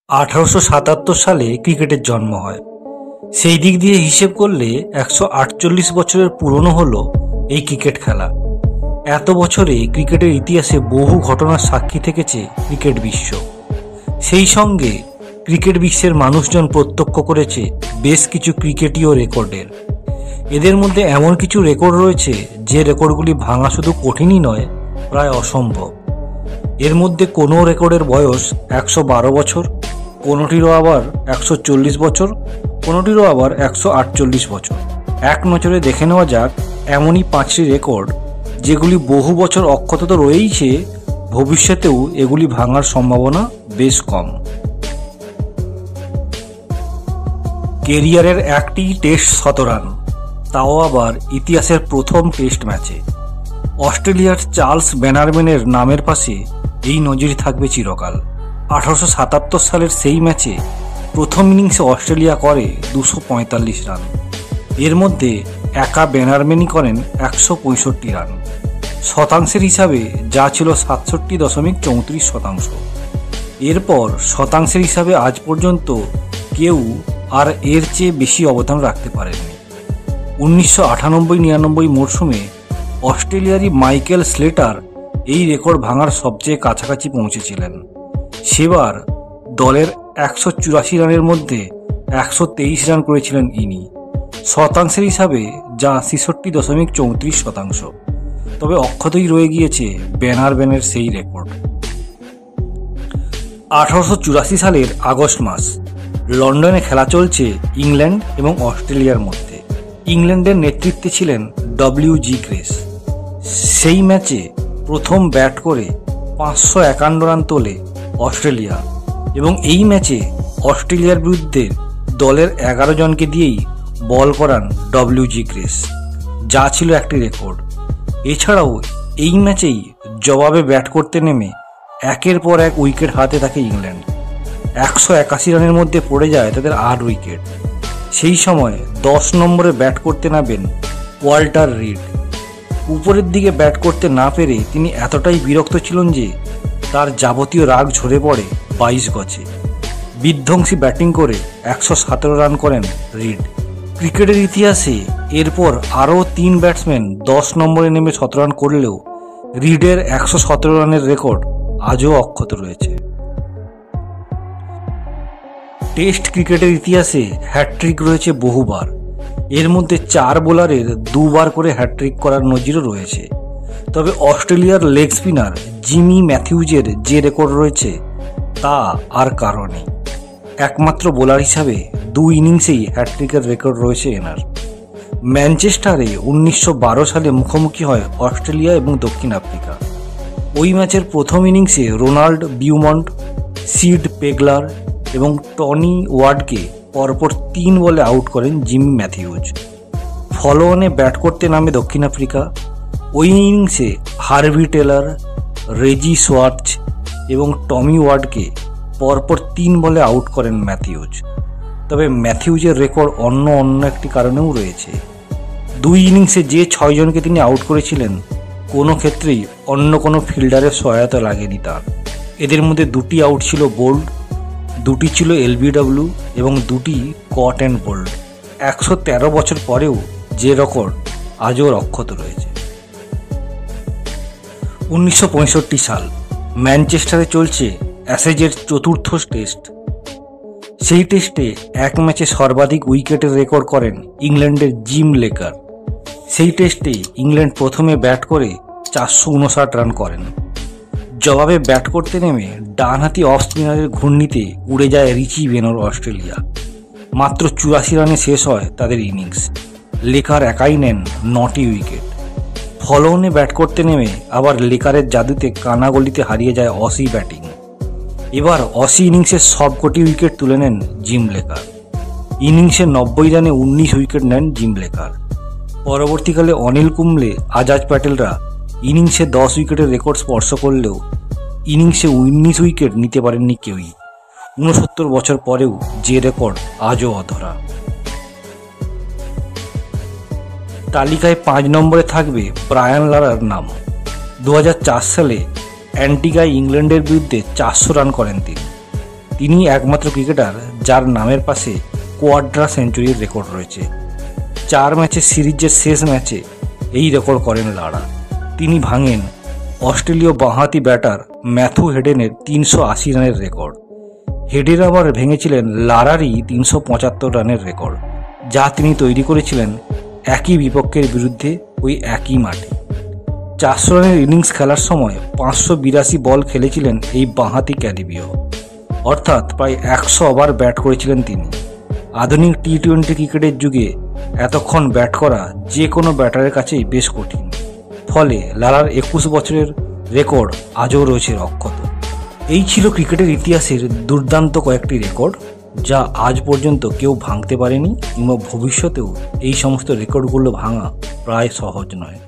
1877 সালে ক্রিকেটের জন্ম হয়। সেই দিক দিয়ে হিসেব করলে 148 বছরের পুরনো হলো এই ক্রিকেট খেলা। এত বছরে ক্রিকেটের ইতিহাসে বহু ঘটনার সাক্ষী থেকেছে ক্রিকেট বিশ্ব। সেই সঙ্গে ক্রিকেট বিশ্বের মানুষজন প্রত্যক্ষ করেছে বেশ কিছু ক্রিকেটীয় রেকর্ডের। এদের মধ্যে এমন কিছু রেকর্ড রয়েছে যে রেকর্ডগুলি ভাঙা শুধু কঠিনই নয়, প্রায় অসম্ভব। এর মধ্যে কোনো রেকর্ডের বয়স 112 বছর, কোনোটিরও আবার 140 বছর, কোনোটিরও আবার 148 বছর। এক নজরে দেখে নেওয়া যাক এমনই 5টি রেকর্ড যেগুলি বহু বছর অক্ষত তো রয়েইছে, ভবিষ্যতেও এগুলি ভাঙার সম্ভাবনা বেশ কম। কেরিয়ারের একটি টেস্ট 100 রান, তাও আবার ইতিহাসের প্রথম টেস্ট ম্যাচে। অস্ট্রেলিয়ার চার্লস ব্যানারম্যানের নামের পাশে এই নজির থাকবে চিরকাল। 1877 সালের সেই ম্যাচে প্রথম ইনিংসে অস্ট্রেলিয়া করে 245 রান। এর মধ্যে একা ব্যানারম্যানই করেন 165 রান। শতাংশের হিসাবে যা ছিল 67.34%। এরপর শতাংশের হিসাবে আজ পর্যন্ত কেউ আর এর চেয়ে বেশি অবদান রাখতে পারেননি। 1998-99 মরশুমে অস্ট্রেলিয়ারই মাইকেল স্লেটার এই রেকর্ড ভাঙার সবচেয়ে কাছাকাছি পৌঁছেছিলেন। সেবার দলের 184 রানের মধ্যে 123 রান করেছিলেন ইনি, শতাংশের হিসাবে যা 66.34%। তবে অক্ষতই রয়ে গিয়েছে ব্যানারম্যানের সেই রেকর্ড। 1884 সালের আগস্ট মাস, লন্ডনে খেলা চলছে ইংল্যান্ড এবং অস্ট্রেলিয়ার মধ্যে। ইংল্যান্ডের নেতৃত্বে ছিলেন ডব্লিউ.জি. গ্রেস। সেই ম্যাচে প্রথম ব্যাট করে 551 রান তোলে অস্ট্রেলিয়া এবং এই ম্যাচে অস্ট্রেলিয়ার বিরুদ্ধে দলের 11 জনকে দিয়েই বল করান ডব্লিউ.জি. গ্রেস, যা ছিল একটি রেকর্ড। এছাড়াও এই ম্যাচেই জবাবে ব্যাট করতে নেমে একের পর এক উইকেট হাতে থাকে ইংল্যান্ড। 181 রানের মধ্যে পড়ে যায় তাদের 8 উইকেট। সেই সময় 10 নম্বরে ব্যাট করতে নামেন ওয়াল্টার রিড। উপরের দিকে ব্যাট করতে না পেরে তিনি এতটাই বিরক্ত ছিলেন যে তার যাবতীয় রাগ ঝরে পড়ে 22 গজে। বিধ্বংসী ব্যাটিং করে 117 রান করেন রিড। ক্রিকেটের ইতিহাসে এরপর আরও 3 ব্যাটসম্যান 10 নম্বরে নেমে 17 রান করলেও রিডের 117 রানের রেকর্ড আজও অক্ষত রয়েছে। টেস্ট ক্রিকেটের ইতিহাসে হ্যাটট্রিক রয়েছে বহুবার। এর মধ্যে 4 বোলারের 2 বার করে হ্যাটট্রিক করার নজিরও রয়েছে। তবে অস্ট্রেলিয়ার লেগ স্পিনার জিমি ম্যাথিউজের যে রেকর্ড রয়েছে তা আর কারো নেই। একমাত্র বোলার হিসাবে 2 ইনিংসেই হ্যাটট্রিকের রেকর্ড রয়েছে এনার। ম্যানচেস্টারে 1912 সালে মুখোমুখি হয় অস্ট্রেলিয়া এবং দক্ষিণ আফ্রিকা। ওই ম্যাচের প্রথম ইনিংসে রোনাল্ড বিউমন্ট, সিড পেগলার এবং টনি ওয়ার্ডকে পরপর 3 বলে আউট করেন জিমি ম্যাথিউজ। ফলো অনে ব্যাট করতে নামে দক্ষিণ আফ্রিকা। ওই ইনিংসে হার্ভি টেলর, রেজি সোয়ার্চ এবং টমি ওয়ার্ডকে পরপর 3 বলে আউট করেন ম্যাথিউজ। তবে ম্যাথিউজের রেকর্ড অন্য একটি কারণেও রয়েছে। 2 ইনিংসে যে 6 জনকে তিনি আউট করেছিলেন কোনো ক্ষেত্রেই অন্য কোনো ফিল্ডারের সহায়তা লাগেনি তার। এদের মধ্যে 2টি আউট ছিল বোল্ড, 2টি ছিল এলবিডব্লিউ এবং 2টি কট অ্যান্ড বোল্ড। 113 বছর পরেও যে রেকর্ড আজও অক্ষত রয়েছে। 1965 সাল, ম্যানচেস্টারে চলছে অ্যাশেজের 4র্থ টেস্ট। সেই টেস্টে এক ম্যাচে সর্বাধিক উইকেটের রেকর্ড করেন ইংল্যান্ডের জিম লেকার। সেই টেস্টে ইংল্যান্ড প্রথমে ব্যাট করে 459 রান করেন। জবাবে ব্যাট করতে নেমে ডানহাতি অফ স্পিনারের ঘূর্ণিতে উড়ে যায় রিচি বেনোর অস্ট্রেলিয়া। মাত্র 84 রানে শেষ হয় তাদের ইনিংস। লেকার একাই নেন 9টি উইকেট। ফলো অনে ব্যাট করতে নেমে আবার লেকারের জাদুতে কানাগলিতে হারিয়ে যায় অসি ব্যাটিং। এবার অসি ইনিংসের সবকটি উইকেট তুলে নেন জিম লেকার। ইনিংসে 90 রানে 19 উইকেট নেন জিম লেকার। পরবর্তীকালে অনিল কুম্বলে, আজাজ প্যাটেলরা ইনিংসে 10 উইকেটের রেকর্ড স্পর্শ করলেও ইনিংসে 19 উইকেট নিতে পারেননি কেউই। 69 বছর পরেও যে রেকর্ড আজও অধরা। তালিকায় 5 নম্বরে থাকবে ব্রায়ান লারার নাম। 2004 সালে অ্যান্টিগায় ইংল্যান্ডের বিরুদ্ধে 400 রান করেন তিনি। তিনি একমাত্র ক্রিকেটার যার নামের পাশে কোয়াড্রা সেঞ্চুরির রেকর্ড রয়েছে। 4 ম্যাচের সিরিজের শেষ ম্যাচে এই রেকর্ড করেন লারা। তিনি ভাঙেন অস্ট্রেলীয় বাঁহাতি ব্যাটার ম্যাথু হেডেনের 380 রানের রেকর্ড। হেডেন আবার ভেঙেছিলেন লারারই 375 রানের রেকর্ড, যা তিনি তৈরি করেছিলেন একই বিপক্ষের বিরুদ্ধে ওই একই মাঠে। 400 রানের ইনিংস খেলার সময় 582 বল খেলেছিলেন এই বাঁহাতি ক্যারিবীয়, অর্থাৎ প্রায় 100 ওভার ব্যাট করেছিলেন তিনি। আধুনিক টি-20 ক্রিকেটের যুগে এতক্ষণ ব্যাট করা যে কোনো ব্যাটারের কাছেই বেশ কঠিন। ফলে লারার 21 বছরের রেকর্ড আজও রয়েছে অক্ষত। এই ছিল ক্রিকেটের ইতিহাসের দুর্দান্ত কয়েকটি রেকর্ড, যা আজ পর্যন্ত কেউ ভাঙতে পারেনি, কিংবা ভবিষ্যতেও এই সমস্ত রেকর্ডগুলো ভাঙা প্রায় সহজ নয়।